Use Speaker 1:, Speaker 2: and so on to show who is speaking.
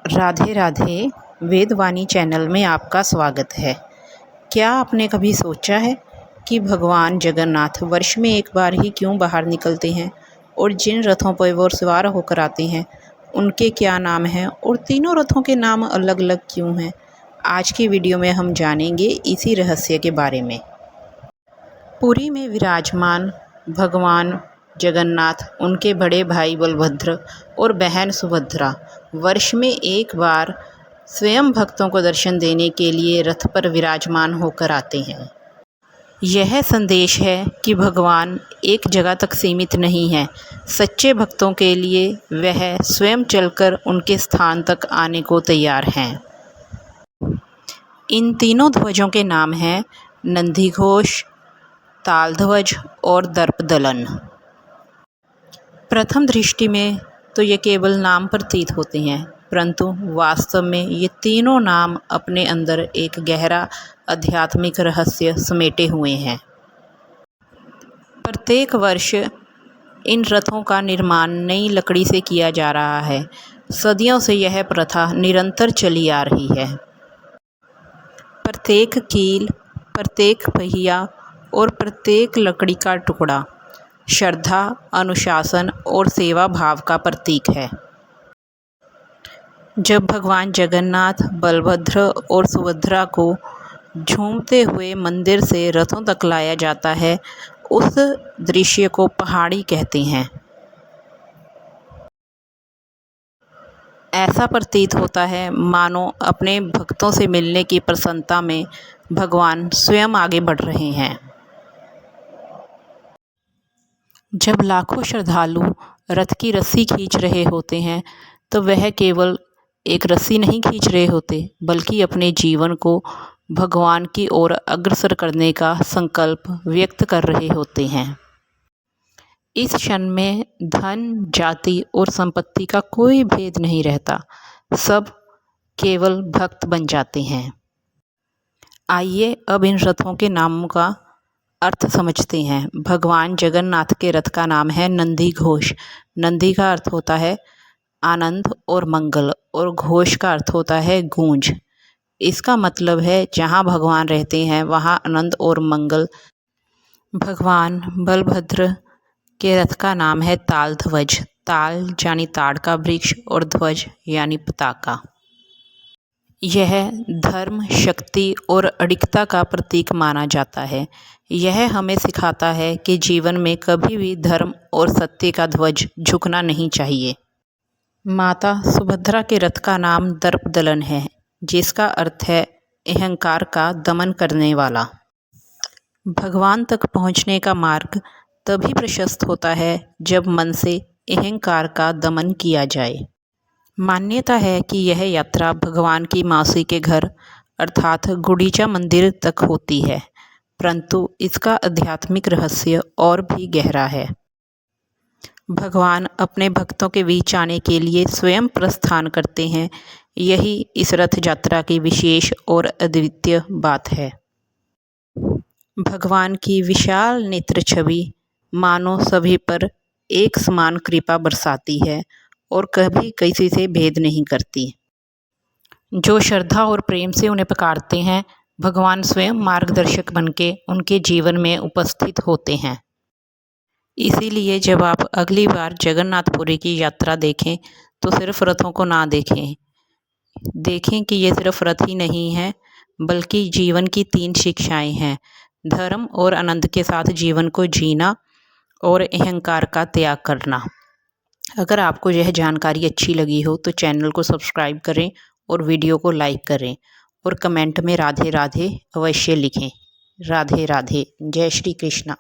Speaker 1: Radhe Radhe. वेदवाणी channel में आपका स्वागत है। क्या आपने कभी सोचा है कि भगवान जगन्नाथ वर्ष में एक बार ही क्यों बाहर निकलते हैं और जिन रथों पर वो सवार होकर आते हैं उनके क्या नाम हैं और तीनों रथों के नाम अलग अलग क्यों हैं? आज की वीडियो में हम जानेंगे इसी रहस्य के बारे में। पुरी में विराजमान भगवान जगन्नाथ, उनके बड़े भाई बलभद्र और बहन सुभद्रा वर्ष में एक बार स्वयं भक्तों को दर्शन देने के लिए रथ पर विराजमान होकर आते हैं। यह संदेश है कि भगवान एक जगह तक सीमित नहीं है। सच्चे भक्तों के लिए वह स्वयं चलकर उनके स्थान तक आने को तैयार हैं। इन तीनों ध्वजों के नाम हैं नंदीघोष, तालध्वज और दर्पदलन। प्रथम दृष्टि में तो ये केवल नाम प्रतीत होते हैं, परंतु वास्तव में ये तीनों नाम अपने अंदर एक गहरा आध्यात्मिक रहस्य समेटे हुए हैं। प्रत्येक वर्ष इन रथों का निर्माण नई लकड़ी से किया जा रहा है। सदियों से यह प्रथा निरंतर चली आ रही है। प्रत्येक कील, प्रत्येक पहिया और प्रत्येक लकड़ी का टुकड़ा श्रद्धा, अनुशासन और सेवा भाव का प्रतीक है। जब भगवान जगन्नाथ, बलभद्र और सुभद्रा को झूमते हुए मंदिर से रथों तक लाया जाता है, उस दृश्य को पहाड़ी कहते हैं। ऐसा प्रतीत होता है मानो अपने भक्तों से मिलने की प्रसन्नता में भगवान स्वयं आगे बढ़ रहे हैं। जब लाखों श्रद्धालु रथ की रस्सी खींच रहे होते हैं तो वह केवल एक रस्सी नहीं खींच रहे होते, बल्कि अपने जीवन को भगवान की ओर अग्रसर करने का संकल्प व्यक्त कर रहे होते हैं। इस क्षण में धन, जाति और संपत्ति का कोई भेद नहीं रहता। सब केवल भक्त बन जाते हैं। आइए अब इन रथों के नामों का अर्थ समझते हैं। भगवान जगन्नाथ के रथ का नाम है नंदीघोष। नंदी का अर्थ होता है आनंद और मंगल और घोष का अर्थ होता है गूंज। इसका मतलब है जहाँ भगवान रहते हैं वहाँ आनंद और मंगल। भगवान बलभद्र के रथ का नाम है तालध्वज। ताल यानी ताड़ का वृक्ष और ध्वज यानी पताका। यह धर्म, शक्ति और अडिगता का प्रतीक माना जाता है। यह हमें सिखाता है कि जीवन में कभी भी धर्म और सत्य का ध्वज झुकना नहीं चाहिए। माता सुभद्रा के रथ का नाम दर्पदलन है, जिसका अर्थ है अहंकार का दमन करने वाला। भगवान तक पहुंचने का मार्ग तभी प्रशस्त होता है जब मन से अहंकार का दमन किया जाए। मान्यता है कि यह यात्रा भगवान की मौसी के घर अर्थात गुंडीचा मंदिर तक होती है, परंतु इसका आध्यात्मिक रहस्य और भी गहरा है। भगवान अपने भक्तों के बीच आने के लिए स्वयं प्रस्थान करते हैं। यही इस रथ यात्रा की विशेष और अद्वितीय बात है। भगवान की विशाल नेत्र छवि मानो सभी पर एक समान कृपा बरसाती है और कभी किसी से भेद नहीं करती। जो श्रद्धा और प्रेम से उन्हें पुकारते हैं, भगवान स्वयं मार्गदर्शक बनके उनके जीवन में उपस्थित होते हैं। इसीलिए जब आप अगली बार जगन्नाथपुरी की यात्रा देखें तो सिर्फ रथों को ना देखें कि ये सिर्फ रथ ही नहीं है, बल्कि जीवन की 3 शिक्षाएं हैं। धर्म और आनंद के साथ जीवन को जीना और अहंकार का त्याग करना। अगर आपको यह जानकारी अच्छी लगी हो तो चैनल को सब्सक्राइब करें और वीडियो को लाइक करें और कमेंट में राधे राधे अवश्य लिखें। राधे राधे। जय श्री कृष्णा।